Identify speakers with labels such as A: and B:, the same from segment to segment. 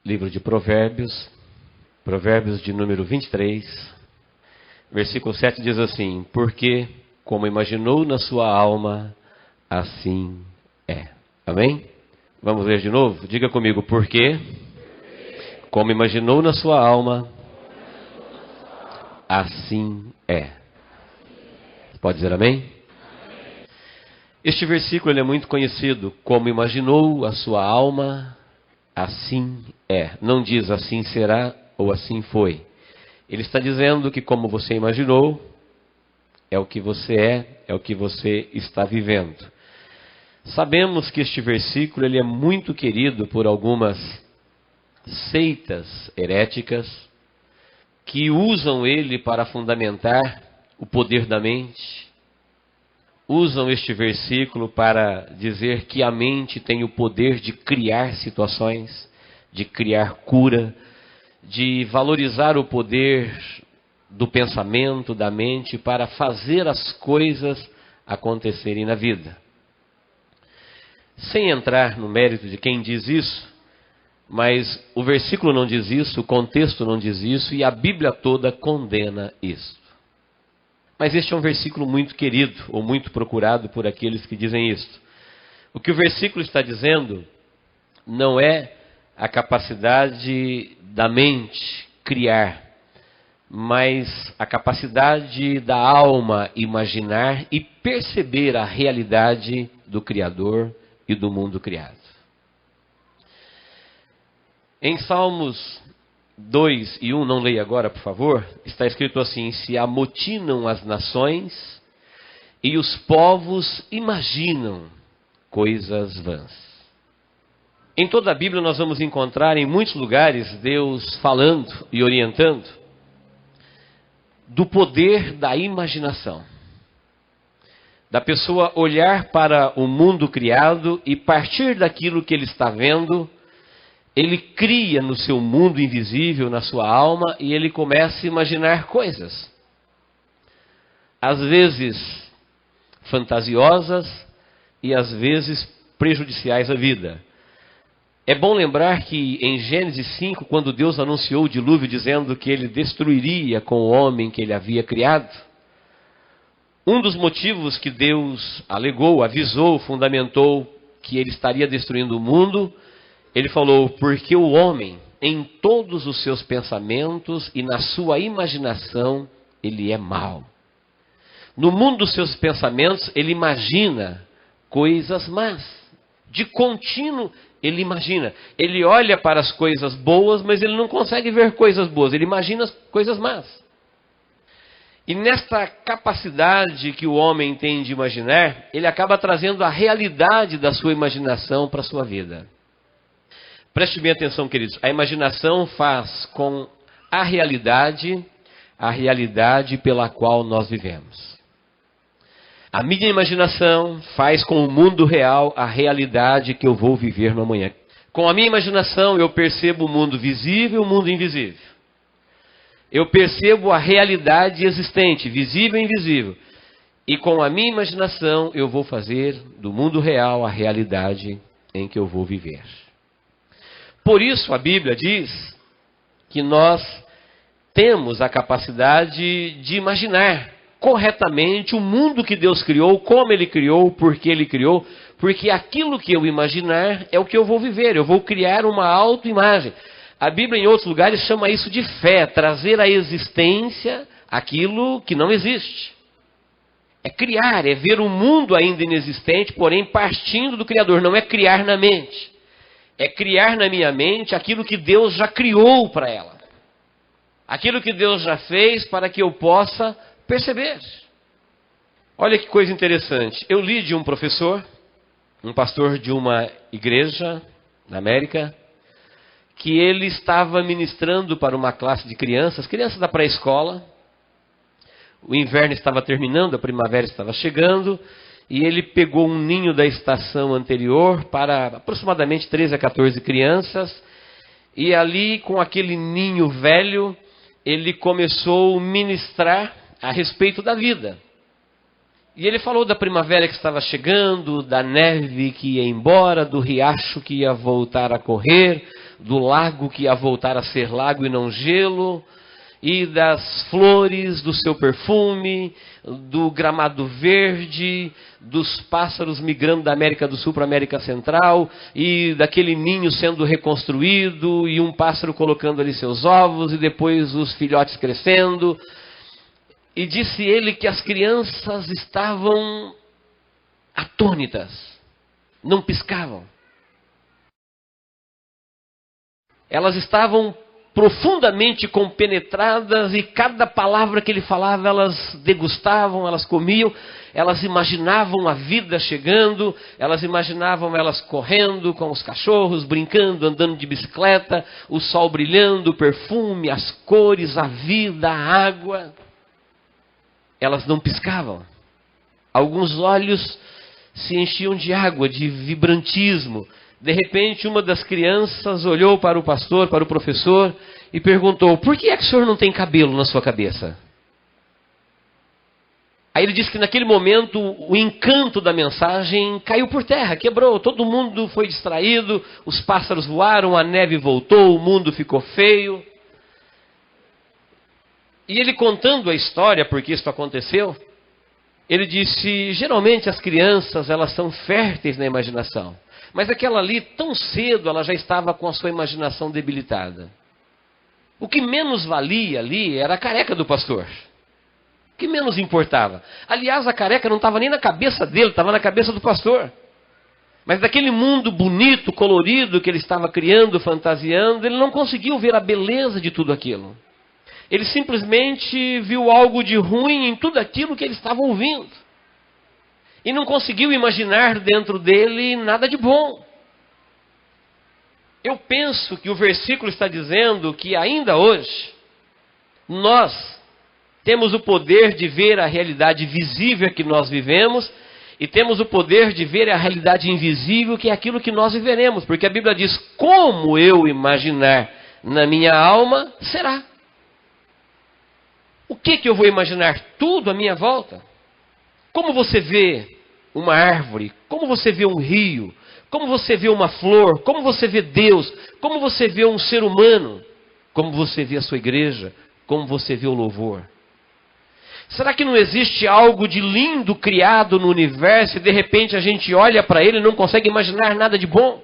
A: Livro de Provérbios, Provérbios de número 23, versículo 7 diz assim: porque, como imaginou na sua alma, assim é. Amém? Vamos ler de novo? Diga comigo, porque, como imaginou na sua alma, assim é. Pode dizer amém? Este versículo ele é muito conhecido. Como imaginou a sua alma, assim é. Não diz assim será ou assim foi. Ele está dizendo que como você imaginou, é o que você é o que você está vivendo. Sabemos que este versículo ele é muito querido por algumas seitas heréticas que usam ele para fundamentar o poder da mente. Usam este versículo para dizer que a mente tem o poder de criar situações, de criar cura, de valorizar o poder do pensamento, da mente, para fazer as coisas acontecerem na vida. Sem entrar no mérito de quem diz isso, mas o versículo não diz isso, o contexto não diz isso e a Bíblia toda condena isso. Mas este é um versículo muito querido, ou muito procurado por aqueles que dizem isto. O que o versículo está dizendo não é a capacidade da mente criar, mas a capacidade da alma imaginar e perceber a realidade do Criador e do mundo criado. Em Salmos 2 e 1, não leia agora, por favor, está escrito assim: se amotinam as nações e os povos imaginam coisas vãs. Em toda a Bíblia nós vamos encontrar em muitos lugares Deus falando e orientando do poder da imaginação. Da pessoa olhar para o mundo criado e partir daquilo que ele está vendo, ele cria no seu mundo invisível, na sua alma, e ele começa a imaginar coisas. Às vezes fantasiosas e às vezes prejudiciais à vida. É bom lembrar que em Gênesis 5, quando Deus anunciou o dilúvio dizendo que ele destruiria com o homem que ele havia criado, um dos motivos que Deus alegou, avisou, fundamentou que ele estaria destruindo o mundo, ele falou: porque o homem, em todos os seus pensamentos e na sua imaginação, ele é mau. No mundo dos seus pensamentos, ele imagina coisas más. De contínuo, ele imagina. Ele olha para as coisas boas, mas ele não consegue ver coisas boas. Ele imagina as coisas más. E nesta capacidade que o homem tem de imaginar, ele acaba trazendo a realidade da sua imaginação para a sua vida. Preste bem atenção, queridos. A imaginação faz com a realidade pela qual nós vivemos. A minha imaginação faz com o mundo real a realidade que eu vou viver no amanhã. Com a minha imaginação eu percebo o mundo visível e o mundo invisível. Eu percebo a realidade existente, visível e invisível. E com a minha imaginação eu vou fazer do mundo real a realidade em que eu vou viver. Por isso a Bíblia diz que nós temos a capacidade de imaginar corretamente o mundo que Deus criou, como Ele criou, por que Ele criou, porque aquilo que eu imaginar é o que eu vou viver, eu vou criar uma autoimagem. A Bíblia em outros lugares chama isso de fé, trazer à existência aquilo que não existe. É criar, é ver um mundo ainda inexistente, porém partindo do Criador, não é criar na mente. É criar na minha mente aquilo que Deus já criou para ela. Aquilo que Deus já fez para que eu possa perceber. Olha que coisa interessante. Eu li de um professor, um pastor de uma igreja na América, que ele estava ministrando para uma classe de crianças da pré-escola. O inverno estava terminando, a primavera estava chegando, e ele pegou um ninho da estação anterior para aproximadamente 13 a 14 crianças, e ali com aquele ninho velho, ele começou a ministrar a respeito da vida. E ele falou da primavera que estava chegando, da neve que ia embora, do riacho que ia voltar a correr, do lago que ia voltar a ser lago e não gelo, e das flores, do seu perfume, do gramado verde, dos pássaros migrando da América do Sul para a América Central, e daquele ninho sendo reconstruído, e um pássaro colocando ali seus ovos, e depois os filhotes crescendo. E disse ele que as crianças estavam atônitas, não piscavam. Elas estavam profundamente compenetradas, e cada palavra que ele falava elas degustavam, elas comiam, elas imaginavam a vida chegando, elas imaginavam elas correndo com os cachorros, brincando, andando de bicicleta, o sol brilhando, o perfume, as cores, a vida, a água. Elas não piscavam. Alguns olhos se enchiam de água, de vibrantismo. De repente, uma das crianças olhou para o pastor, para o professor, e perguntou: por que é que o senhor não tem cabelo na sua cabeça? Aí ele disse que naquele momento o encanto da mensagem caiu por terra, quebrou, todo mundo foi distraído, os pássaros voaram, a neve voltou, o mundo ficou feio. E ele contando a história, porque isso aconteceu, ele disse: geralmente as crianças elas são férteis na imaginação. Mas aquela ali, tão cedo, ela já estava com a sua imaginação debilitada. O que menos valia ali era a careca do pastor. O que menos importava. Aliás, a careca não estava nem na cabeça dele, estava na cabeça do pastor. Mas daquele mundo bonito, colorido que ele estava criando, fantasiando, ele não conseguiu ver a beleza de tudo aquilo. Ele simplesmente viu algo de ruim em tudo aquilo que ele estava ouvindo. E não conseguiu imaginar dentro dele nada de bom. Eu penso que o versículo está dizendo que ainda hoje, nós temos o poder de ver a realidade visível que nós vivemos, e temos o poder de ver a realidade invisível, que é aquilo que nós viveremos. Porque a Bíblia diz: como eu imaginar na minha alma, será. O que eu vou imaginar? Tudo à minha volta. Como você vê uma árvore, como você vê um rio, como você vê uma flor, como você vê Deus, como você vê um ser humano, como você vê a sua igreja, como você vê o louvor. Será que não existe algo de lindo criado no universo e de repente a gente olha para ele e não consegue imaginar nada de bom?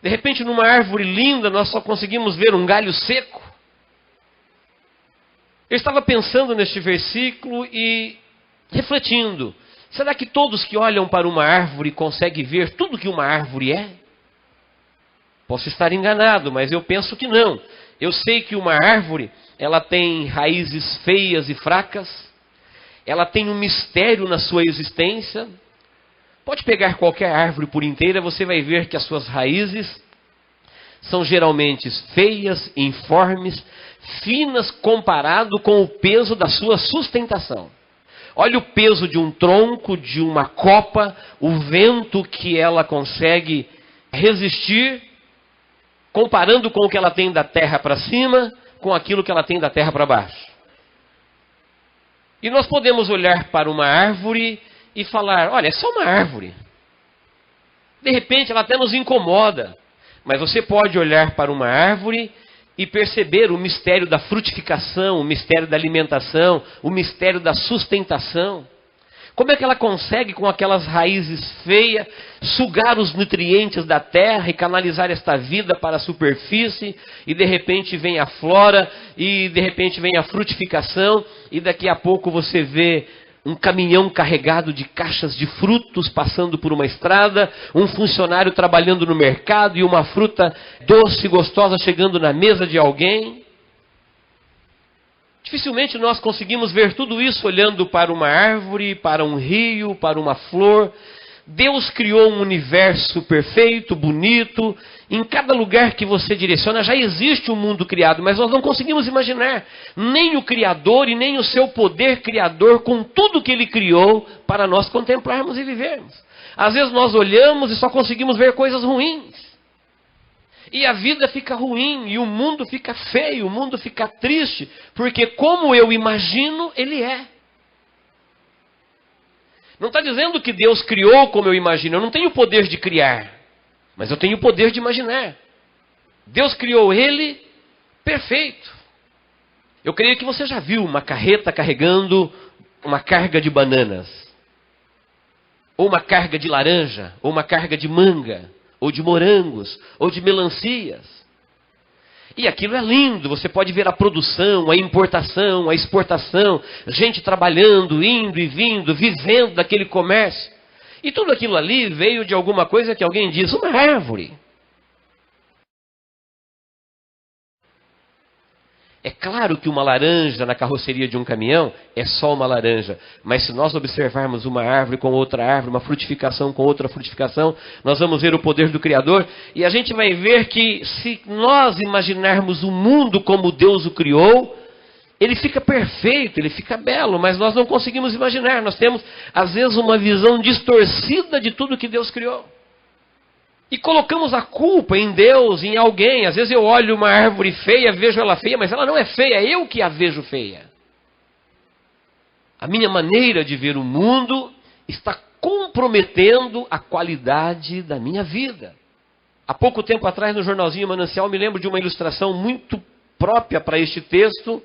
A: De repente numa árvore linda nós só conseguimos ver um galho seco. Eu estava pensando neste versículo e refletindo: será que todos que olham para uma árvore conseguem ver tudo que uma árvore é? Posso estar enganado, mas eu penso que não. Eu sei que uma árvore, ela tem raízes feias e fracas, ela tem um mistério na sua existência. Pode pegar qualquer árvore por inteira, você vai ver que as suas raízes são geralmente feias, informes, finas comparado com o peso da sua sustentação. Olha o peso de um tronco, de uma copa, o vento que ela consegue resistir, comparando com o que ela tem da terra para cima, com aquilo que ela tem da terra para baixo. E nós podemos olhar para uma árvore e falar: olha, é só uma árvore. De repente ela até nos incomoda. Mas você pode olhar para uma árvore e perceber o mistério da frutificação, o mistério da alimentação, o mistério da sustentação. Como é que ela consegue, com aquelas raízes feias, sugar os nutrientes da terra e canalizar esta vida para a superfície, e de repente vem a flora, e de repente vem a frutificação, e daqui a pouco você vê um caminhão carregado de caixas de frutos passando por uma estrada, um funcionário trabalhando no mercado e uma fruta doce e gostosa chegando na mesa de alguém. Dificilmente nós conseguimos ver tudo isso olhando para uma árvore, para um rio, para uma flor. Deus criou um universo perfeito, bonito. Em cada lugar que você direciona já existe um mundo criado, mas nós não conseguimos imaginar nem o Criador e nem o seu poder criador com tudo que Ele criou para nós contemplarmos e vivermos. Às vezes nós olhamos e só conseguimos ver coisas ruins. E a vida fica ruim, e o mundo fica feio, o mundo fica triste, porque como eu imagino, Ele é. Não está dizendo que Deus criou como eu imagino. Eu não tenho o poder de criar, mas eu tenho o poder de imaginar. Deus criou ele perfeito. Eu creio que você já viu uma carreta carregando uma carga de bananas, ou uma carga de laranja, ou uma carga de manga, ou de morangos, ou de melancias. E aquilo é lindo, você pode ver a produção, a importação, a exportação, gente trabalhando, indo e vindo, vivendo daquele comércio. E tudo aquilo ali veio de alguma coisa que alguém diz, uma árvore. É claro que uma laranja na carroceria de um caminhão é só uma laranja. Mas se nós observarmos uma árvore com outra árvore, uma frutificação com outra frutificação, nós vamos ver o poder do Criador. E a gente vai ver que se nós imaginarmos o mundo como Deus o criou, ele fica perfeito, ele fica belo. Mas nós não conseguimos imaginar. Nós temos, às vezes, uma visão distorcida de tudo que Deus criou. E colocamos a culpa em Deus, em alguém. Às vezes eu olho uma árvore feia, vejo ela feia, mas ela não é feia, eu que a vejo feia. A minha maneira de ver o mundo está comprometendo a qualidade da minha vida. Há pouco tempo atrás, no jornalzinho Manancial, me lembro de uma ilustração muito própria para este texto,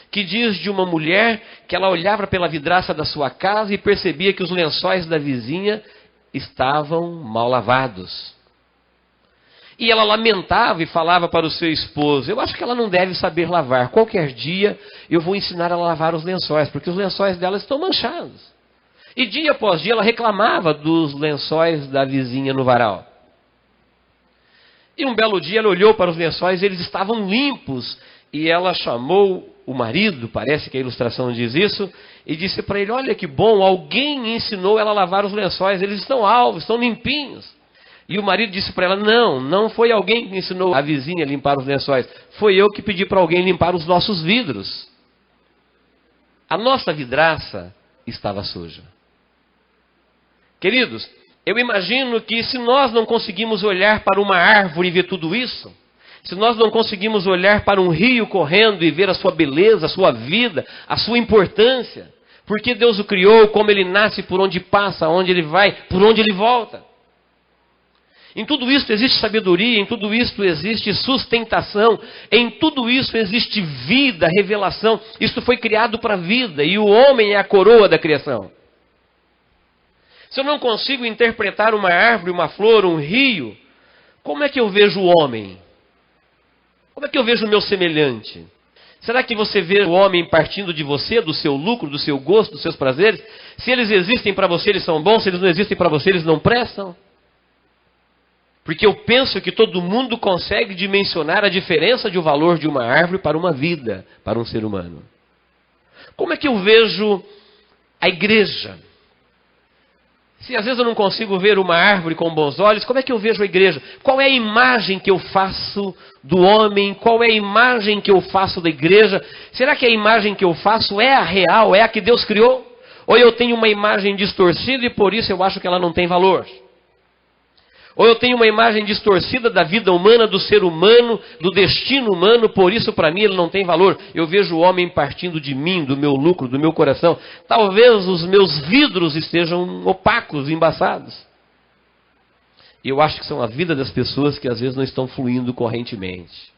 A: que diz de uma mulher que ela olhava pela vidraça da sua casa e percebia que os lençóis da vizinha estavam mal lavados. E ela lamentava e falava para o seu esposo, eu acho que ela não deve saber lavar. Qualquer dia eu vou ensinar ela a lavar os lençóis, porque os lençóis dela estão manchados. E dia após dia ela reclamava dos lençóis da vizinha no varal. E um belo dia ela olhou para os lençóis, eles estavam limpos. E ela chamou o marido, parece que a ilustração diz isso, e disse para ele, olha que bom, alguém ensinou ela a lavar os lençóis, eles estão alvos, estão limpinhos. E o marido disse para ela, não foi alguém que ensinou a vizinha a limpar os lençóis. Foi eu que pedi para alguém limpar os nossos vidros. A nossa vidraça estava suja. Queridos, eu imagino que se nós não conseguimos olhar para uma árvore e ver tudo isso, se nós não conseguimos olhar para um rio correndo e ver a sua beleza, a sua vida, a sua importância, porque Deus o criou, como ele nasce, por onde passa, onde ele vai, por onde ele volta. Em tudo isso existe sabedoria, em tudo isso existe sustentação, em tudo isso existe vida, revelação. Isto foi criado para a vida e o homem é a coroa da criação. Se eu não consigo interpretar uma árvore, uma flor, um rio, como é que eu vejo o homem? Como é que eu vejo o meu semelhante? Será que você vê o homem partindo de você, do seu lucro, do seu gosto, dos seus prazeres? Se eles existem para você, eles são bons, se eles não existem para você, eles não prestam? Porque eu penso que todo mundo consegue dimensionar a diferença de o valor de uma árvore para uma vida, para um ser humano. Como é que eu vejo a igreja? Se às vezes eu não consigo ver uma árvore com bons olhos, como é que eu vejo a igreja? Qual é a imagem que eu faço do homem? Qual é a imagem que eu faço da igreja? Será que a imagem que eu faço é a real, é a que Deus criou? Ou eu tenho uma imagem distorcida e por isso eu acho que ela não tem valor? Ou eu tenho uma imagem distorcida da vida humana, do ser humano, do destino humano, por isso para mim ele não tem valor. Eu vejo o homem partindo de mim, do meu lucro, do meu coração. Talvez os meus vidros estejam opacos, embaçados. E eu acho que são a vida das pessoas que às vezes não estão fluindo correntemente.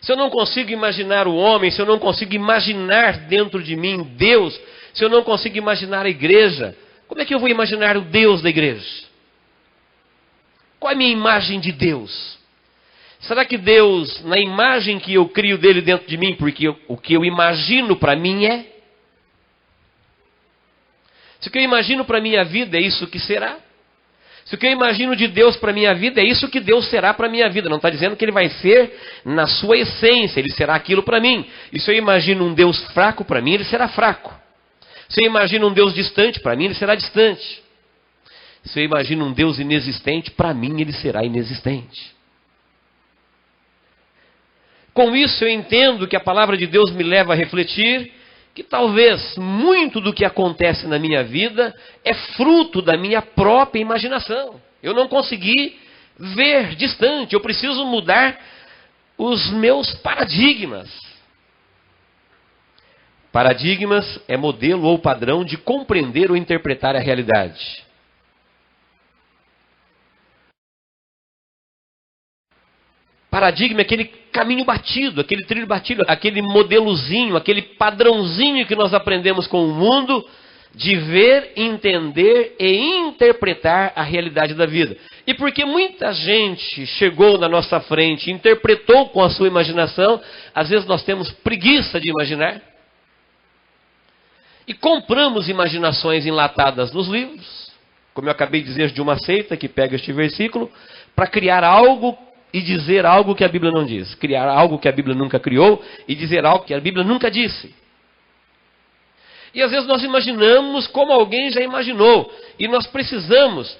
A: Se eu não consigo imaginar o homem, se eu não consigo imaginar dentro de mim Deus, se eu não consigo imaginar a igreja, como é que eu vou imaginar o Deus da igreja? Qual é a minha imagem de Deus? Será que Deus, na imagem que eu crio dele dentro de mim, porque o que eu imagino para mim é? Se o que eu imagino para a minha vida é isso que será? Se o que eu imagino de Deus para a minha vida é isso que Deus será para a minha vida. Não está dizendo que ele vai ser na sua essência, ele será aquilo para mim. E se eu imagino um Deus fraco para mim, ele será fraco. Se eu imagino um Deus distante para mim, ele será distante. Se eu imagino um Deus inexistente, para mim ele será inexistente. Com isso eu entendo que a palavra de Deus me leva a refletir que talvez muito do que acontece na minha vida é fruto da minha própria imaginação. Eu não consegui ver distante, eu preciso mudar os meus paradigmas. Paradigmas é modelo ou padrão de compreender ou interpretar a realidade. paradigma, aquele caminho batido, aquele trilho batido, aquele modelozinho, aquele padrãozinho que nós aprendemos com o mundo, de ver, entender e interpretar a realidade da vida. E porque muita gente chegou na nossa frente, interpretou com a sua imaginação, às vezes nós temos preguiça de imaginar. E compramos imaginações enlatadas nos livros, como eu acabei de dizer, de uma seita que pega este versículo, para criar algo e dizer algo que a Bíblia não diz. Criar algo que a Bíblia nunca criou e dizer algo que a Bíblia nunca disse. E às vezes nós imaginamos como alguém já imaginou. E nós precisamos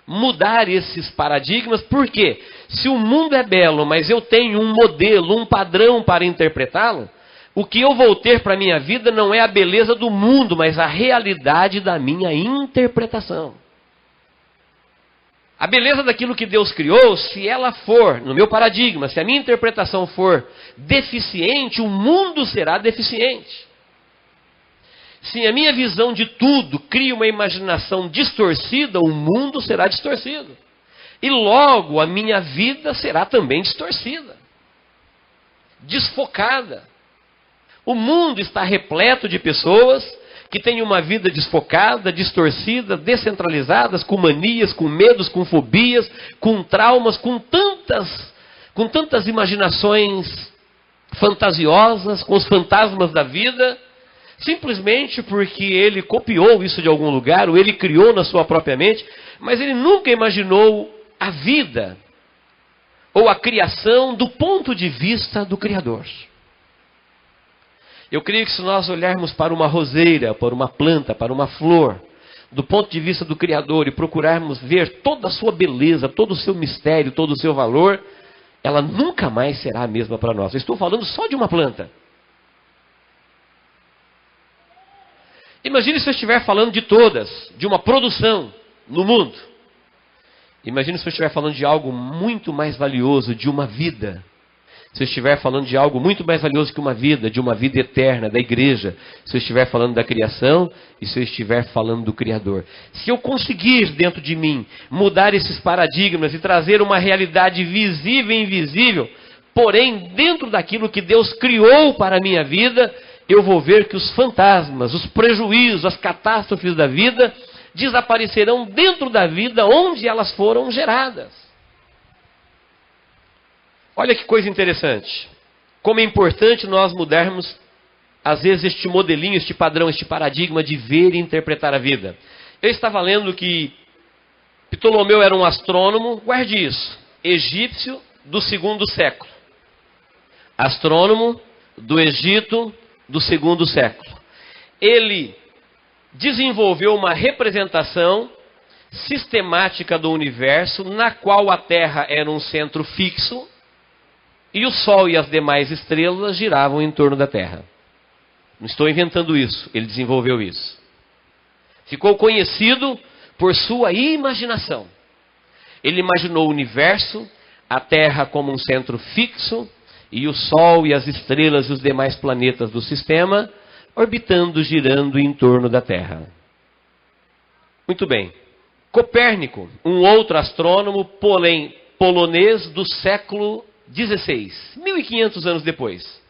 A: mudar esses paradigmas. Por quê? Se o mundo é belo, mas eu tenho um modelo, um padrão para interpretá-lo, o que eu vou ter para a minha vida não é a beleza do mundo, mas a realidade da minha interpretação. A beleza daquilo que Deus criou, se ela for, no meu paradigma, se a minha interpretação for deficiente, o mundo será deficiente. Se a minha visão de tudo cria uma imaginação distorcida, o mundo será distorcido. E logo a minha vida será também distorcida, desfocada. O mundo está repleto de pessoas que têm uma vida desfocada, distorcida, descentralizadas, com manias, com medos, com fobias, com traumas, com tantas imaginações fantasiosas, com os fantasmas da vida, simplesmente porque ele copiou isso de algum lugar, ou ele criou na sua própria mente, mas ele nunca imaginou a vida, ou a criação do ponto de vista do Criador. Eu creio que se nós olharmos para uma roseira, para uma planta, para uma flor, do ponto de vista do Criador, e procurarmos ver toda a sua beleza, todo o seu mistério, todo o seu valor, ela nunca mais será a mesma para nós. Eu estou falando só de uma planta. Imagine se eu estiver falando de todas, de uma produção no mundo. Imagine se eu estiver falando de algo muito mais valioso, de uma vida. Se eu estiver falando de algo muito mais valioso que uma vida, de uma vida eterna, da igreja. Se eu estiver falando da criação e se eu estiver falando do Criador. Se eu conseguir dentro de mim mudar esses paradigmas e trazer uma realidade visível e invisível, porém dentro daquilo que Deus criou para a minha vida, eu vou ver que os fantasmas, os prejuízos, as catástrofes da vida desaparecerão dentro da vida onde elas foram geradas. Olha que coisa interessante. Como é importante nós mudarmos, às vezes, este modelinho, este padrão, este paradigma de ver e interpretar a vida. Eu estava lendo que Ptolomeu era um astrônomo, guarde isso, egípcio do 2º século. Astrônomo do Egito do 2º século. Ele desenvolveu uma representação sistemática do universo, na qual a Terra era um centro fixo, e o Sol e as demais estrelas giravam em torno da Terra. Não estou inventando isso, ele desenvolveu isso. Ficou conhecido por sua imaginação. Ele imaginou o universo, a Terra como um centro fixo, e o Sol e as estrelas e os demais planetas do sistema orbitando, girando em torno da Terra. Muito bem. Copérnico, um outro astrônomo polonês do século 16, 1500 anos depois,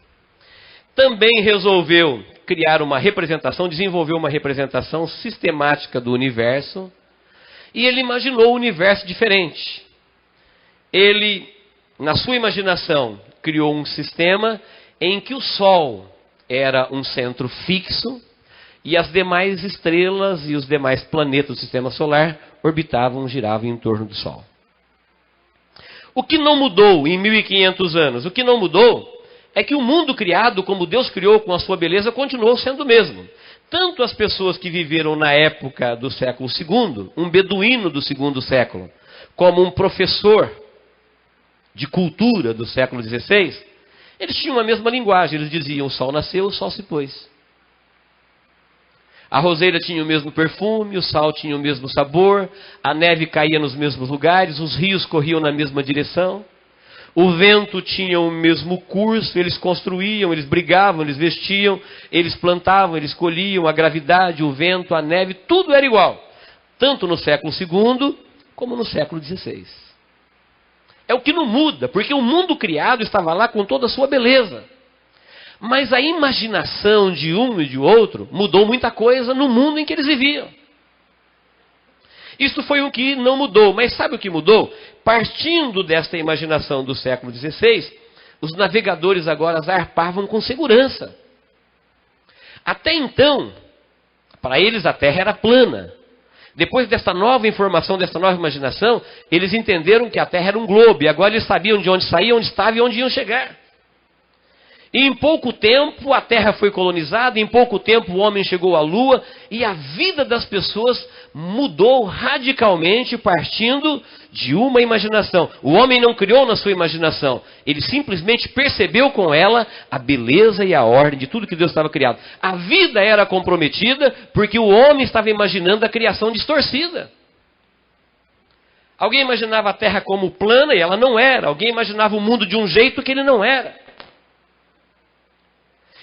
A: também resolveu criar uma representação, desenvolveu uma representação sistemática do universo, e ele imaginou um universo diferente. Ele, na sua imaginação, criou um sistema em que o Sol era um centro fixo, e as demais estrelas e os demais planetas do sistema solar orbitavam, giravam em torno do Sol. O que não mudou em 1500 anos? O que não mudou é que o mundo criado, como Deus criou com a sua beleza, continuou sendo o mesmo. Tanto as pessoas que viveram na época do século II, um beduíno do 2º século, como um professor de cultura do século XVI, eles tinham a mesma linguagem. Eles diziam: o sol nasceu, o sol se pôs. A roseira tinha o mesmo perfume, o sal tinha o mesmo sabor, a neve caía nos mesmos lugares, os rios corriam na mesma direção, o vento tinha o mesmo curso, eles construíam, eles brigavam, eles vestiam, eles plantavam, eles colhiam, a gravidade, o vento, a neve, tudo era igual, tanto no século II como no século XVI. É o que não muda, porque o mundo criado estava lá com toda a sua beleza. Mas a imaginação de um e de outro mudou muita coisa no mundo em que eles viviam. Isso foi o que não mudou, mas sabe o que mudou? Partindo desta imaginação do século XVI, os navegadores agora zarpavam com segurança. Até então, para eles a Terra era plana. Depois dessa nova informação, dessa nova imaginação, eles entenderam que a Terra era um globo, e agora eles sabiam de onde saía, onde estava e onde iam chegar. E em pouco tempo a Terra foi colonizada, em pouco tempo o homem chegou à Lua, e a vida das pessoas mudou radicalmente partindo de uma imaginação. O homem não criou na sua imaginação, ele simplesmente percebeu com ela a beleza e a ordem de tudo que Deus estava criado. A vida era comprometida porque o homem estava imaginando a criação distorcida. Alguém imaginava a Terra como plana e ela não era. Alguém imaginava o mundo de um jeito que ele não era.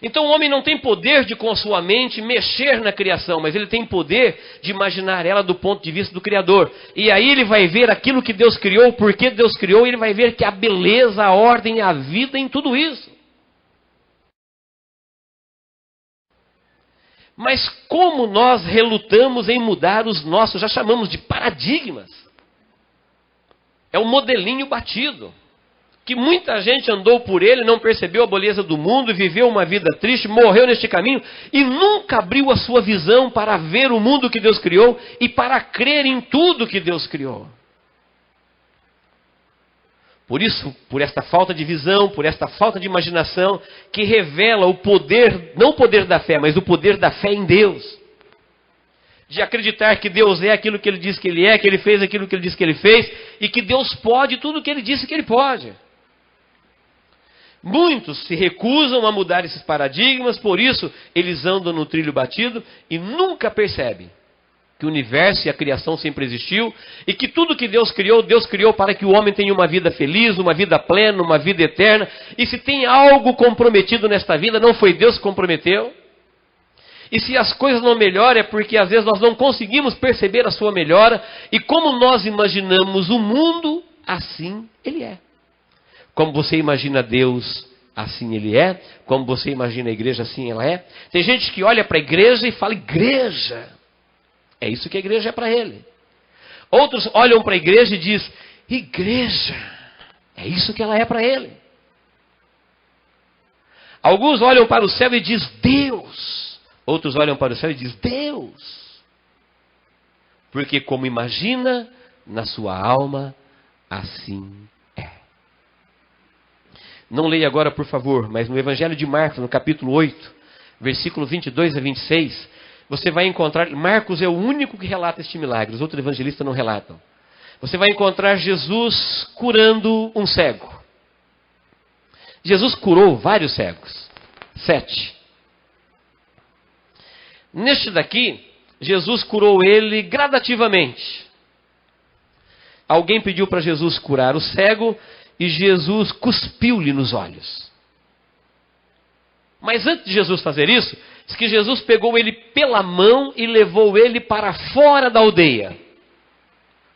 A: Então o homem não tem poder de, com a sua mente, mexer na criação, mas ele tem poder de imaginar ela do ponto de vista do Criador. E aí ele vai ver aquilo que Deus criou, o porquê Deus criou, e ele vai ver que a beleza, a ordem, a vida em tudo isso. Mas como nós relutamos em mudar os nossos, já chamamos de paradigmas. É um modelinho batido. Que muita gente andou por ele, não percebeu a beleza do mundo, viveu uma vida triste, morreu neste caminho e nunca abriu a sua visão para ver o mundo que Deus criou e para crer em tudo que Deus criou. Por isso, por esta falta de visão, por esta falta de imaginação, que revela o poder, não o poder da fé, mas o poder da fé em Deus. De acreditar que Deus é aquilo que Ele diz que Ele é, que Ele fez aquilo que Ele diz que Ele fez, e que Deus pode tudo o que Ele disse que Ele pode. Muitos se recusam a mudar esses paradigmas, por isso eles andam no trilho batido e nunca percebem que o universo e a criação sempre existiu e que tudo que Deus criou para que o homem tenha uma vida feliz, uma vida plena, uma vida eterna. E se tem algo comprometido nesta vida, não foi Deus que comprometeu. E se as coisas não melhoram é porque às vezes nós não conseguimos perceber a sua melhora e como nós imaginamos o mundo, assim ele é. Como você imagina Deus, assim Ele é. Como você imagina a igreja, assim ela é. Tem gente que olha para a igreja e fala, igreja. É isso que a igreja é para ele. Outros olham para a igreja e dizem, igreja. É isso que ela é para ele. Alguns olham para o céu e dizem, Deus. Outros olham para o céu e dizem, Deus. Porque como imagina na sua alma, assim não leia agora, por favor, mas no Evangelho de Marcos, no capítulo 8, versículo 22 a 26, você vai encontrar, Marcos é o único que relata este milagre, os outros evangelistas não relatam. Você vai encontrar Jesus curando um cego. Jesus curou vários cegos, 7. Neste daqui, Jesus curou ele gradativamente. Alguém pediu para Jesus curar o cego, e Jesus cuspiu-lhe nos olhos. Mas antes de Jesus fazer isso, diz que Jesus pegou ele pela mão e levou ele para fora da aldeia.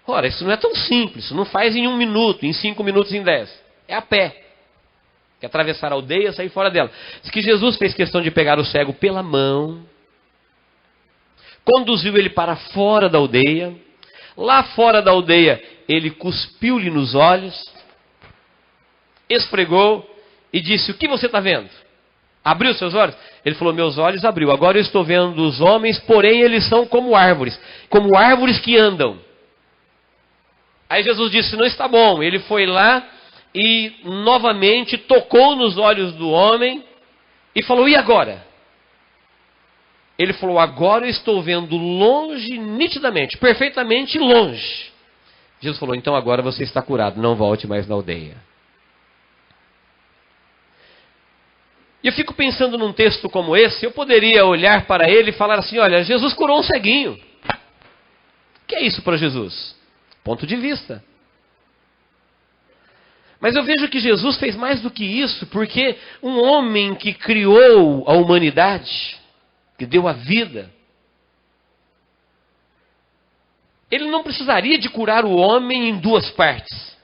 A: Ora, isso não é tão simples, isso não faz em 1 minuto, em 5 minutos, em 10. É a pé. Que atravessar a aldeia e sair fora dela. Diz que Jesus fez questão de pegar o cego pela mão, conduziu ele para fora da aldeia. Lá fora da aldeia, ele cuspiu-lhe nos olhos, esfregou e disse, o que você está vendo? Abriu seus olhos? Ele falou, meus olhos abriu. Agora eu estou vendo os homens, porém eles são como árvores que andam. Aí Jesus disse, não está bom. Ele foi lá e novamente tocou nos olhos do homem e falou, e agora? Ele falou, agora eu estou vendo longe, nitidamente, perfeitamente longe. Jesus falou, então agora você está curado, não volte mais na aldeia. E eu fico pensando num texto como esse, eu poderia olhar para ele e falar assim, olha, Jesus curou um ceguinho. O que é isso para Jesus? Ponto de vista. Mas eu vejo que Jesus fez mais do que isso, porque um homem que criou a humanidade, que deu a vida, ele não precisaria de curar o homem em 2 partes.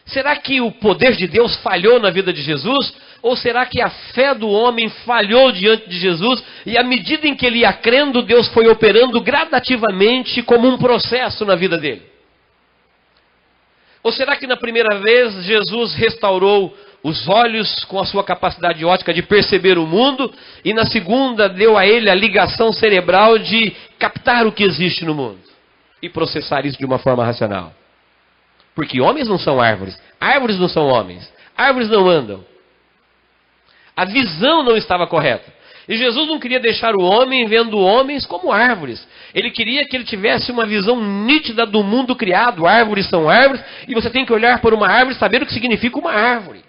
A: Será que o poder de Deus falhou na vida de Jesus? Ou será que a fé do homem falhou diante de Jesus? E à medida em que ele ia crendo, Deus foi operando gradativamente como um processo na vida dele? Ou será que na primeira vez Jesus restaurou os olhos com a sua capacidade óptica de perceber o mundo, e na segunda deu a ele a ligação cerebral de captar o que existe no mundo e processar isso de uma forma racional? Porque homens não são árvores, árvores não são homens, árvores não andam. A visão não estava correta. E Jesus não queria deixar o homem vendo homens como árvores. Ele queria que ele tivesse uma visão nítida do mundo criado. Árvores são árvores, e você tem que olhar para uma árvore e saber o que significa uma árvore.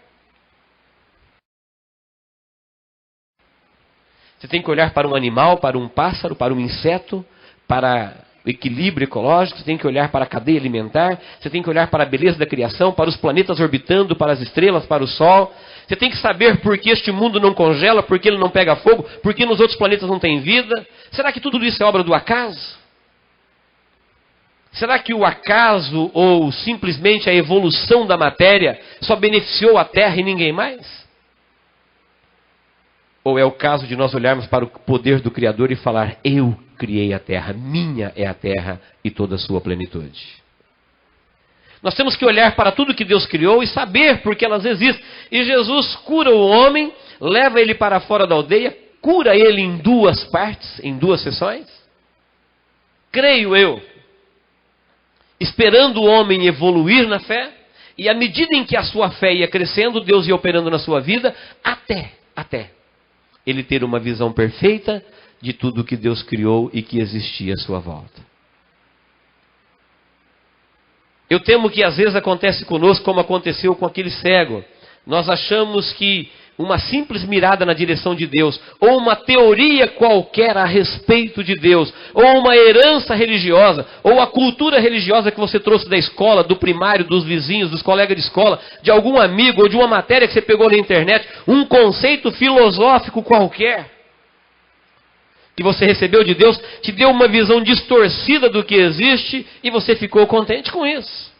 A: Você tem que olhar para um animal, para um pássaro, para um inseto, para o equilíbrio ecológico, você tem que olhar para a cadeia alimentar, você tem que olhar para a beleza da criação, para os planetas orbitando, para as estrelas, para o Sol. Você tem que saber por que este mundo não congela, por que ele não pega fogo, por que nos outros planetas não tem vida. Será que tudo isso é obra do acaso? Será que o acaso ou simplesmente a evolução da matéria só beneficiou a Terra e ninguém mais? Ou é o caso de nós olharmos para o poder do Criador e falar: eu criei a terra, minha é a terra e toda a sua plenitude. Nós temos que olhar para tudo que Deus criou e saber por que elas existem. E Jesus cura o homem, leva ele para fora da aldeia, cura ele em duas partes, em duas sessões. Creio eu, esperando o homem evoluir na fé, e à medida em que a sua fé ia crescendo, Deus ia operando na sua vida, até ele ter uma visão perfeita de tudo que Deus criou e que existia à sua volta. Eu temo que às vezes acontece conosco como aconteceu com aquele cego. Nós achamos que uma simples mirada na direção de Deus, ou uma teoria qualquer a respeito de Deus, ou uma herança religiosa, ou a cultura religiosa que você trouxe da escola, do primário, dos vizinhos, dos colegas de escola, de algum amigo, ou de uma matéria que você pegou na internet, um conceito filosófico qualquer, que você recebeu de Deus, te deu uma visão distorcida do que existe, e você ficou contente com isso.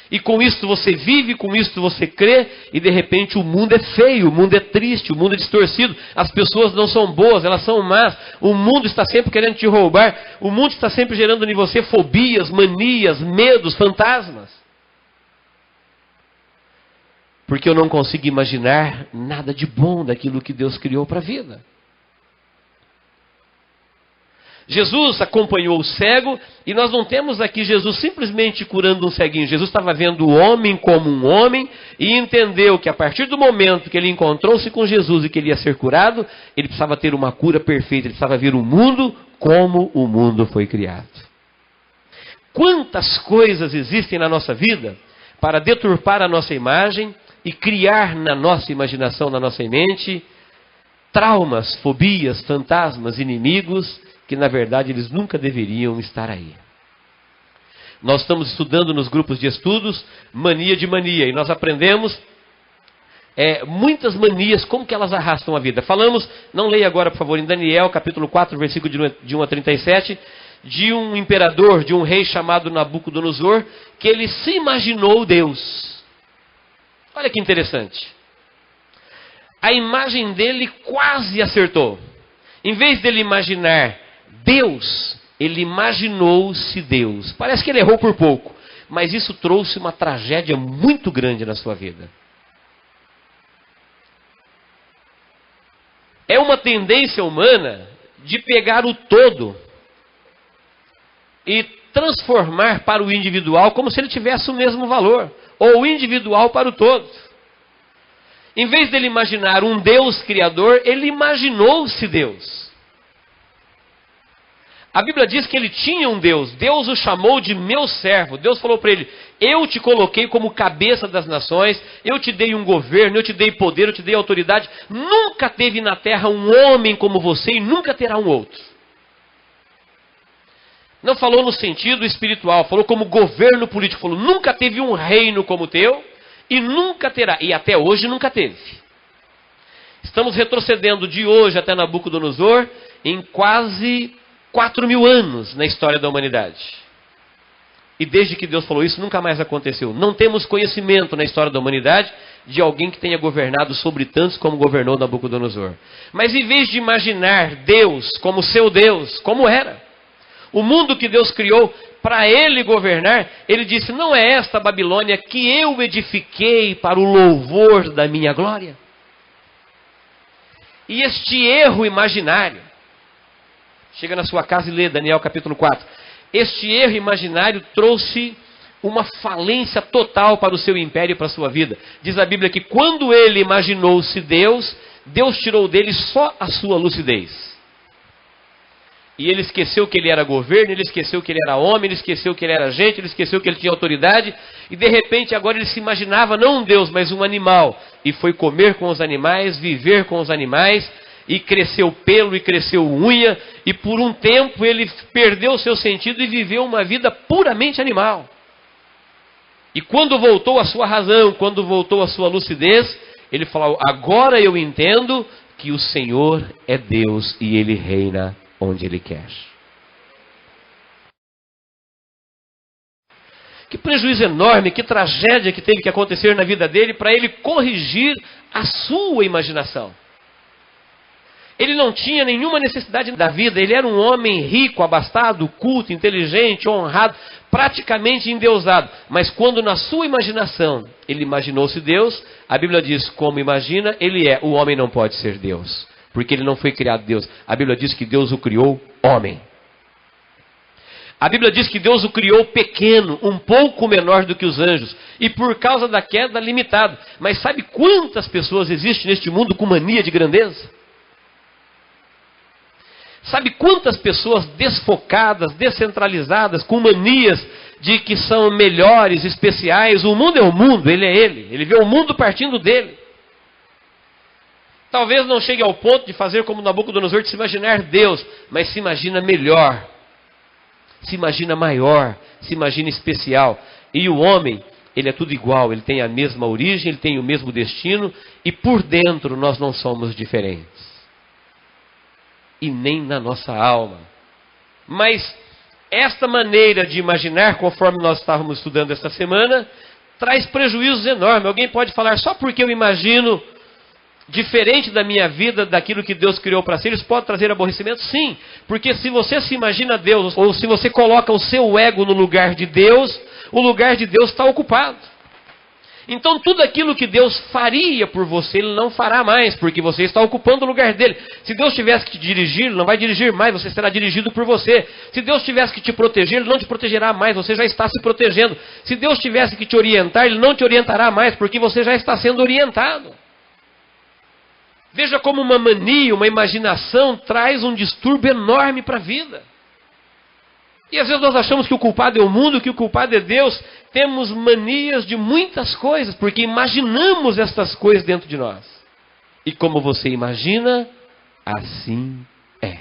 A: E com isso você vive, com isso você crê, e de repente o mundo é feio, o mundo é triste, o mundo é distorcido, as pessoas não são boas, elas são más, o mundo está sempre querendo te roubar, o mundo está sempre gerando em você fobias, manias, medos, fantasmas. Porque eu não consigo imaginar nada de bom daquilo que Deus criou para a vida. Jesus acompanhou o cego, e nós não temos aqui Jesus simplesmente curando um ceguinho. Jesus estava vendo o homem como um homem, e entendeu que a partir do momento que ele encontrou-se com Jesus e que ele ia ser curado, ele precisava ter uma cura perfeita, ele precisava ver o mundo como o mundo foi criado. Quantas coisas existem na nossa vida para deturpar a nossa imagem e criar na nossa imaginação, na nossa mente, traumas, fobias, fantasmas, inimigos, que na verdade eles nunca deveriam estar aí. Nós estamos estudando nos grupos de estudos mania de mania, e nós aprendemos muitas manias, como que elas arrastam a vida. Falamos, não leia agora por favor, em Daniel capítulo 4, versículo de 1 a 37, de um imperador, de um rei chamado Nabucodonosor, que ele se imaginou Deus. Olha que interessante. A imagem dele quase acertou. Em vez dele imaginar Deus, ele imaginou-se Deus. Parece que ele errou por pouco, mas isso trouxe uma tragédia muito grande na sua vida. É uma tendência humana de pegar o todo e transformar para o individual como se ele tivesse o mesmo valor, ou o individual para o todo. Em vez dele imaginar um Deus criador, ele imaginou-se Deus. A Bíblia diz que ele tinha um Deus. Deus o chamou de meu servo. Deus falou para ele: eu te coloquei como cabeça das nações, eu te dei um governo, eu te dei poder, eu te dei autoridade. Nunca teve na terra um homem como você e nunca terá um outro. Não falou no sentido espiritual, falou como governo político. Falou: nunca teve um reino como o teu e nunca terá. E até hoje nunca teve. Estamos retrocedendo de hoje até E desde que Deus falou isso, nunca mais aconteceu. Não temos conhecimento na história da humanidade de alguém que tenha governado sobre tantos como governou Nabucodonosor. Mas em vez de imaginar Deus como seu Deus, como era, o mundo que Deus criou para ele governar, ele disse: não é esta Babilônia que eu edifiquei para o louvor da minha glória? E este erro imaginário, chega na sua casa e lê Daniel capítulo 4. Este erro imaginário trouxe uma falência total para o seu império e para a sua vida. Diz a Bíblia que quando ele imaginou-se Deus, Deus tirou dele só a sua lucidez. E ele esqueceu que ele era governo, ele esqueceu que ele era homem, ele esqueceu que ele era gente, ele esqueceu que ele tinha autoridade. E de repente agora ele se imaginava não um Deus, mas um animal. E foi comer com os animais, viver com os animais. E cresceu pelo e cresceu unha. E por um tempo ele perdeu o seu sentido e viveu uma vida puramente animal. E quando voltou à sua razão, quando voltou à sua lucidez, ele falou: agora eu entendo que o Senhor é Deus e Ele reina onde Ele quer. Que prejuízo enorme, que tragédia que teve que acontecer na vida dele para ele corrigir a sua imaginação. Ele não tinha nenhuma necessidade da vida, ele era um homem rico, abastado, culto, inteligente, honrado, praticamente endeusado. Mas quando na sua imaginação ele imaginou-se Deus, a Bíblia diz: como imagina, ele é. O homem não pode ser Deus, porque ele não foi criado Deus. A Bíblia diz que Deus o criou homem. A Bíblia diz que Deus o criou pequeno, um pouco menor do que os anjos. E por causa da queda, limitado. Mas sabe quantas pessoas existem neste mundo com mania de grandeza? Sabe quantas pessoas desfocadas, descentralizadas, com manias de que são melhores, especiais? O mundo é o mundo, ele é ele. Ele vê o mundo partindo dele. Talvez não chegue ao ponto de fazer como Nabucodonosor, de se imaginar Deus, mas se imagina melhor, se imagina maior, se imagina especial. E o homem, ele é tudo igual, ele tem a mesma origem, ele tem o mesmo destino, e por dentro nós não somos diferentes. E nem na nossa alma. Mas esta maneira de imaginar, conforme nós estávamos estudando esta semana, traz prejuízos enormes. Alguém pode falar: só porque eu imagino diferente da minha vida, daquilo que Deus criou para ser, isso pode trazer aborrecimento? Sim, porque se você se imagina Deus, ou se você coloca o seu ego no lugar de Deus, o lugar de Deus está ocupado. Então tudo aquilo que Deus faria por você, Ele não fará mais, porque você está ocupando o lugar dele. Se Deus tivesse que te dirigir, Ele não vai dirigir mais, você será dirigido por você. Se Deus tivesse que te proteger, Ele não te protegerá mais, você já está se protegendo. Se Deus tivesse que te orientar, Ele não te orientará mais, porque você já está sendo orientado. Veja como uma mania, uma imaginação traz um distúrbio enorme para a vida. E às vezes nós achamos que o culpado é o mundo, que o culpado é Deus. Temos manias de muitas coisas, porque imaginamos estas coisas dentro de nós. E como você imagina, assim é.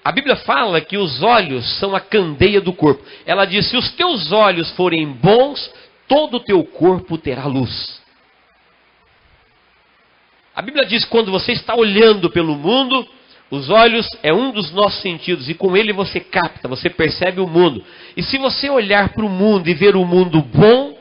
A: A Bíblia fala que os olhos são a candeia do corpo. Ela diz: se os teus olhos forem bons, todo o teu corpo terá luz. A Bíblia diz que quando você está olhando pelo mundo, os olhos é um dos nossos sentidos, e com ele você capta, você percebe o mundo. E se você olhar para o mundo e ver o mundo bom,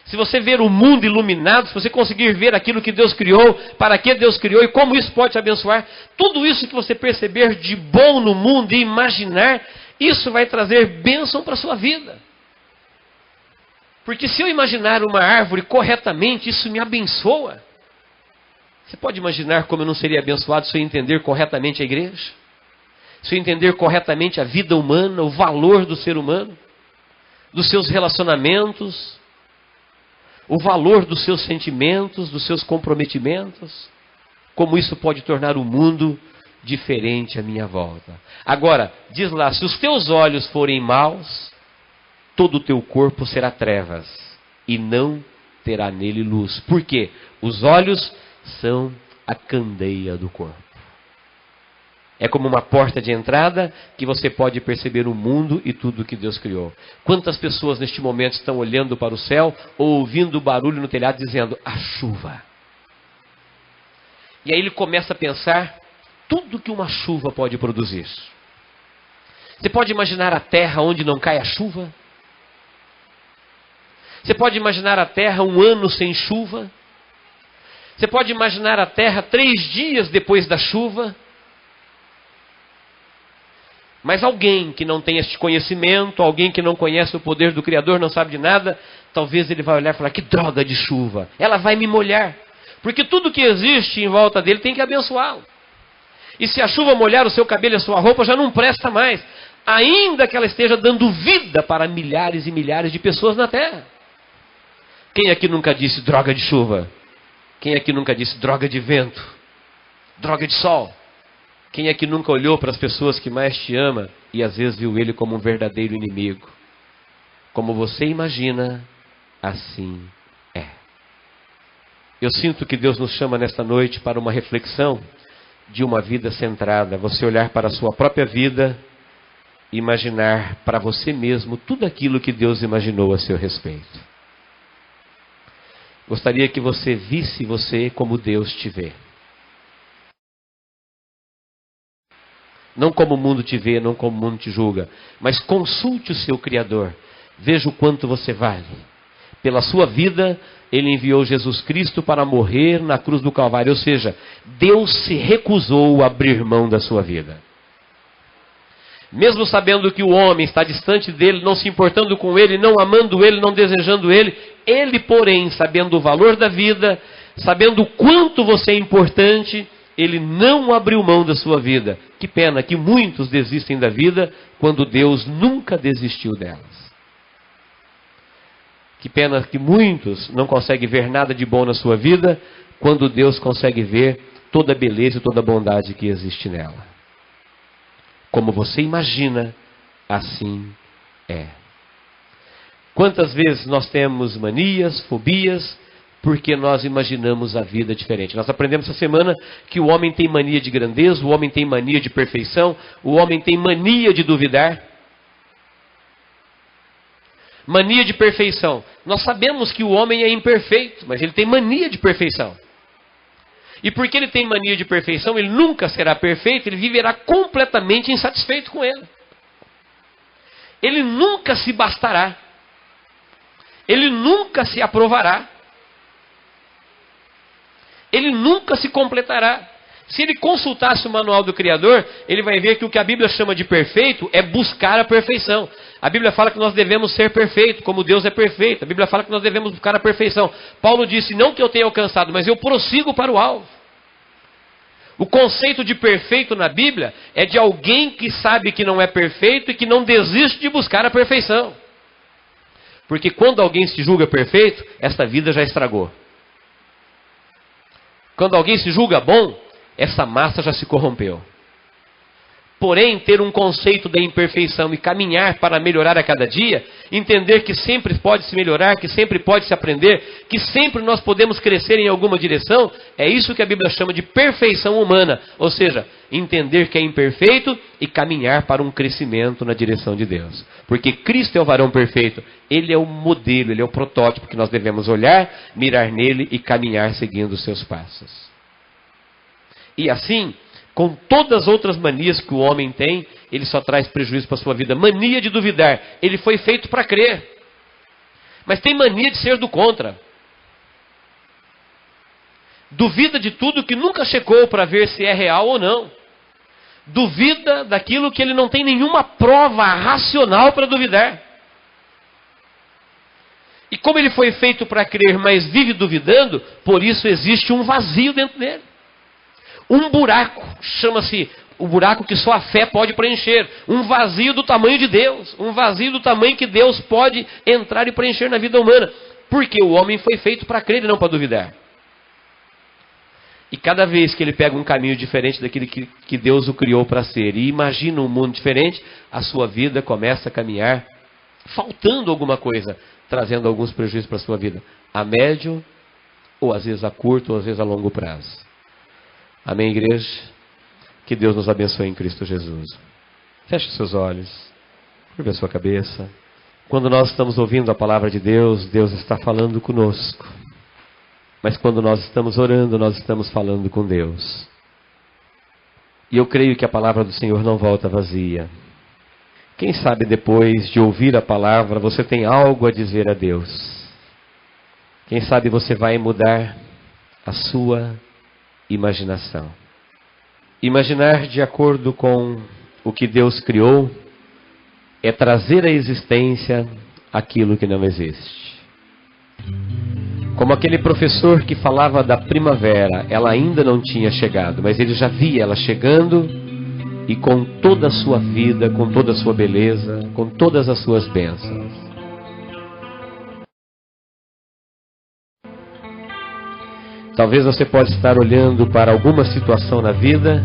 A: se você ver o mundo iluminado, se você conseguir ver aquilo que Deus criou, para que Deus criou e como isso pode te abençoar, tudo isso que você perceber de bom no mundo e imaginar, isso vai trazer bênção para a sua vida. Porque se eu imaginar uma árvore corretamente, isso me abençoa. Você pode imaginar como eu não seria abençoado se eu entender corretamente a igreja? Se eu entender corretamente a vida humana, o valor do ser humano, dos seus relacionamentos, o valor dos seus sentimentos, dos seus comprometimentos, como isso pode tornar o mundo diferente à minha volta. Agora, diz lá: se os teus olhos forem maus, todo o teu corpo será trevas, e não terá nele luz. Por quê? Os olhos são a candeia do corpo. É como uma porta de entrada que você pode perceber o mundo e tudo que Deus criou. Quantas pessoas neste momento estão olhando para o céu ou ouvindo o barulho no telhado dizendo: a chuva. E aí ele começa a pensar tudo que uma chuva pode produzir. Você pode imaginar a terra onde não cai a chuva? Você pode imaginar a terra um ano sem chuva? Você pode imaginar a terra 3 dias depois da chuva? Mas alguém que não tem este conhecimento, alguém que não conhece o poder do Criador, não sabe de nada, talvez ele vai olhar e falar, que droga de chuva, ela vai me molhar. Porque tudo que existe em volta dele tem que abençoá-lo. E se a chuva molhar o seu cabelo e a sua roupa, já não presta mais. Ainda que ela esteja dando vida para milhares e milhares de pessoas na terra. Quem aqui nunca disse droga de chuva? Quem aqui nunca disse droga de vento? Droga de sol? Quem aqui nunca olhou para as pessoas que mais te ama e às vezes viu ele como um verdadeiro inimigo? Como você imagina, assim é. Eu sinto que Deus nos chama nesta noite para uma reflexão de uma vida centrada. Você olhar para a sua própria vida e imaginar para você mesmo tudo aquilo que Deus imaginou a seu respeito. Gostaria que você visse você como Deus te vê. Não como o mundo te vê, não como o mundo te julga. Mas consulte o seu Criador. Veja o quanto você vale. Pela sua vida, Ele enviou Jesus Cristo para morrer na cruz do Calvário. Ou seja, Deus se recusou a abrir mão da sua vida. Mesmo sabendo que o homem está distante dele, não se importando com ele, não amando ele, não desejando ele, ele, porém, sabendo o valor da vida, sabendo o quanto você é importante, ele não abriu mão da sua vida. Que pena que muitos desistem da vida quando Deus nunca desistiu delas. Que pena que muitos não conseguem ver nada de bom na sua vida quando Deus consegue ver toda a beleza e toda a bondade que existe nela. Como você imagina, assim é. Quantas vezes nós temos manias, fobias, porque nós imaginamos a vida diferente. Nós aprendemos essa semana que o homem tem mania de grandeza, o homem tem mania de perfeição, o homem tem mania de duvidar. Mania de perfeição. Nós sabemos que o homem é imperfeito, mas ele tem mania de perfeição. E porque ele tem mania de perfeição, ele nunca será perfeito, ele viverá completamente insatisfeito com ele. Ele nunca se bastará. Ele nunca se aprovará. Ele nunca se completará. Se ele consultasse o manual do Criador, ele vai ver que o que a Bíblia chama de perfeito é buscar a perfeição. A Bíblia fala que nós devemos ser perfeitos, como Deus é perfeito. A Bíblia fala que nós devemos buscar a perfeição. Paulo disse, não que eu tenha alcançado, mas eu prossigo para o alvo. O conceito de perfeito na Bíblia é de alguém que sabe que não é perfeito e que não desiste de buscar a perfeição. Porque quando alguém se julga perfeito, esta vida já estragou. Quando alguém se julga bom, essa massa já se corrompeu. Porém, ter um conceito da imperfeição e caminhar para melhorar a cada dia, entender que sempre pode se melhorar, que sempre pode se aprender, que sempre nós podemos crescer em alguma direção, é isso que a Bíblia chama de perfeição humana. Ou seja, entender que é imperfeito e caminhar para um crescimento na direção de Deus. Porque Cristo é o varão perfeito, Ele é o modelo, Ele é o protótipo que nós devemos olhar, mirar nele e caminhar seguindo os seus passos. E assim, com todas as outras manias que o homem tem, ele só traz prejuízo para a sua vida. Mania de duvidar. Ele foi feito para crer. Mas tem mania de ser do contra. Duvida de tudo que nunca checou para ver se é real ou não. Duvida daquilo que ele não tem nenhuma prova racional para duvidar. E como ele foi feito para crer, mas vive duvidando, por isso existe um vazio dentro dele. Um buraco, chama-se o buraco que só a fé pode preencher. Um vazio do tamanho de Deus. Um vazio do tamanho que Deus pode entrar e preencher na vida humana. Porque o homem foi feito para crer e não para duvidar. E cada vez que ele pega um caminho diferente daquele que Deus o criou para ser, e imagina um mundo diferente, a sua vida começa a caminhar faltando alguma coisa, trazendo alguns prejuízos para a sua vida. A médio, ou às vezes a curto, ou às vezes a longo prazo. Amém, igreja? Que Deus nos abençoe em Cristo Jesus. Feche seus olhos. Curva a sua cabeça. Quando nós estamos ouvindo a palavra de Deus, Deus está falando conosco. Mas quando nós estamos orando, nós estamos falando com Deus. E eu creio que a palavra do Senhor não volta vazia. Quem sabe depois de ouvir a palavra, você tem algo a dizer a Deus. Quem sabe você vai mudar a sua imaginação. Imaginar de acordo com o que Deus criou é trazer à existência aquilo que não existe. Como aquele professor que falava da primavera, ela ainda não tinha chegado, mas ele já via ela chegando e com toda a sua vida, com toda a sua beleza, com todas as suas bênçãos. Talvez você possa estar olhando para alguma situação na vida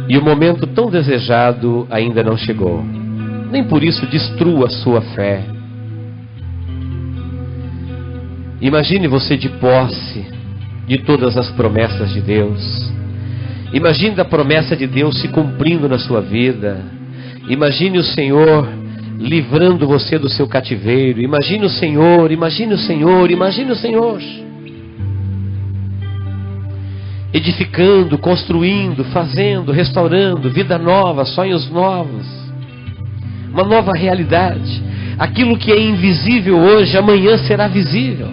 A: e o momento tão desejado ainda não chegou. Nem por isso destrua a sua fé. Imagine você de posse de todas as promessas de Deus. Imagine a promessa de Deus se cumprindo na sua vida. Imagine o Senhor livrando você do seu cativeiro. Imagine o Senhor, imagine o Senhor, imagine o Senhor. Edificando, construindo, fazendo, restaurando, vida nova, sonhos novos. Uma nova realidade. Aquilo que é invisível hoje, amanhã será visível.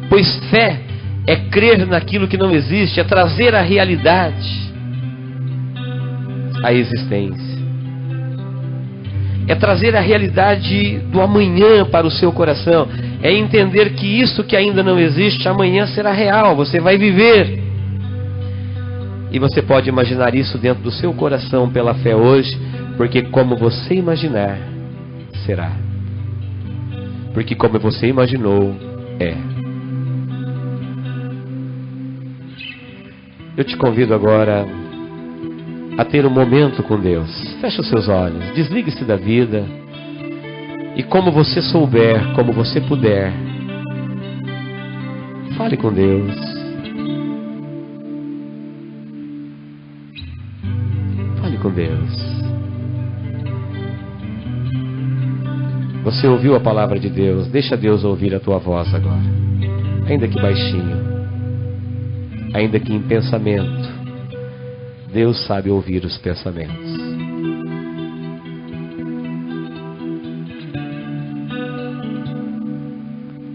A: Pois fé é crer naquilo que não existe, é trazer a realidade à existência. É trazer a realidade do amanhã para o seu coração. É entender que isso que ainda não existe, amanhã será real, você vai viver. E você pode imaginar isso dentro do seu coração pela fé hoje, porque como você imaginar, será. Porque como você imaginou, é. Eu te convido agora a ter um momento com Deus. Feche os seus olhos, desligue-se da vida. E como você souber, como você puder, fale com Deus. Fale com Deus. Você ouviu a palavra de Deus, deixa Deus ouvir a tua voz agora. Ainda que baixinho. Ainda que em pensamento, Deus sabe ouvir os pensamentos.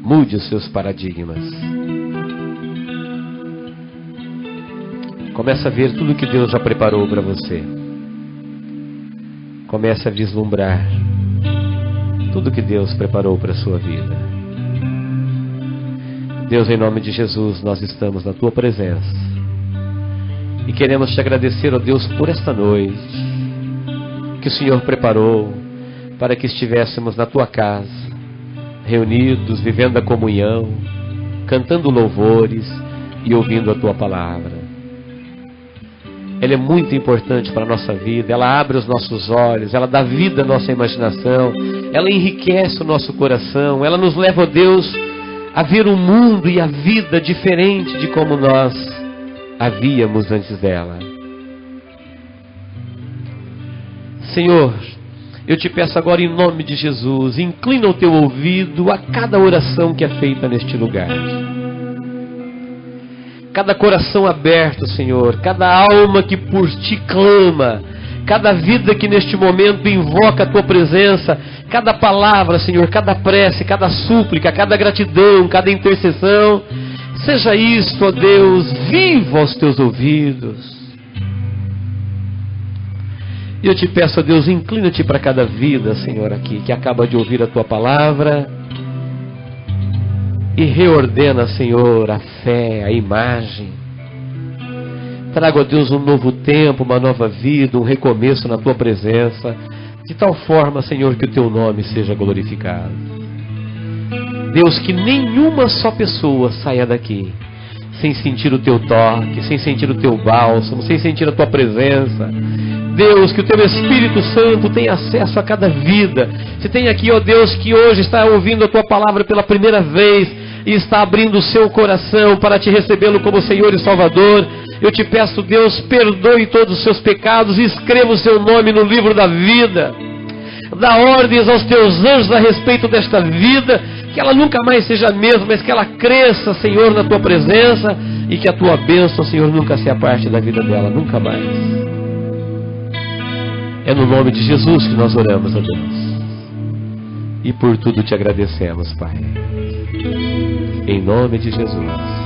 A: Mude os seus paradigmas. Comece a ver tudo que Deus já preparou para você. Comece a vislumbrar tudo que Deus preparou para a sua vida. Deus, em nome de Jesus, nós estamos na Tua presença. E queremos Te agradecer, ó Deus, por esta noite que o Senhor preparou para que estivéssemos na Tua casa, reunidos, vivendo a comunhão, cantando louvores e ouvindo a Tua palavra. Ela é muito importante para a nossa vida, ela abre os nossos olhos, ela dá vida à nossa imaginação, ela enriquece o nosso coração, ela nos leva, ó Deus, a ver o mundo e a vida diferente de como nós a víamos antes dela. Senhor, eu te peço agora em nome de Jesus, inclina o teu ouvido a cada oração que é feita neste lugar. Cada coração aberto, Senhor, cada alma que por ti clama, cada vida que neste momento invoca a tua presença, cada palavra, Senhor, cada prece, cada súplica, cada gratidão, cada intercessão, seja isto, ó Deus, vivo aos teus ouvidos. E eu te peço, ó Deus, inclina-te para cada vida, Senhor, aqui, que acaba de ouvir a tua palavra, e reordena, Senhor, a fé, a imagem. Traga, ó Deus, um novo tempo, uma nova vida, um recomeço na tua presença, de tal forma, Senhor, que o teu nome seja glorificado. Deus, que nenhuma só pessoa saia daqui sem sentir o teu toque, sem sentir o teu bálsamo, sem sentir a tua presença. Deus, que o teu Espírito Santo tenha acesso a cada vida. Se tem aqui, ó Deus, que hoje está ouvindo a tua palavra pela primeira vez e está abrindo o seu coração para te recebê-lo como Senhor e Salvador, eu te peço, Deus, perdoe todos os seus pecados e escreva o seu nome no livro da vida. Dá ordens aos teus anjos a respeito desta vida, que ela nunca mais seja a mesma, mas que ela cresça, Senhor, na tua presença, e que a tua bênção, Senhor, nunca se aparte da vida dela, nunca mais. É no nome de Jesus que nós oramos, a Deus. E por tudo te agradecemos, Pai. Em nome de Jesus.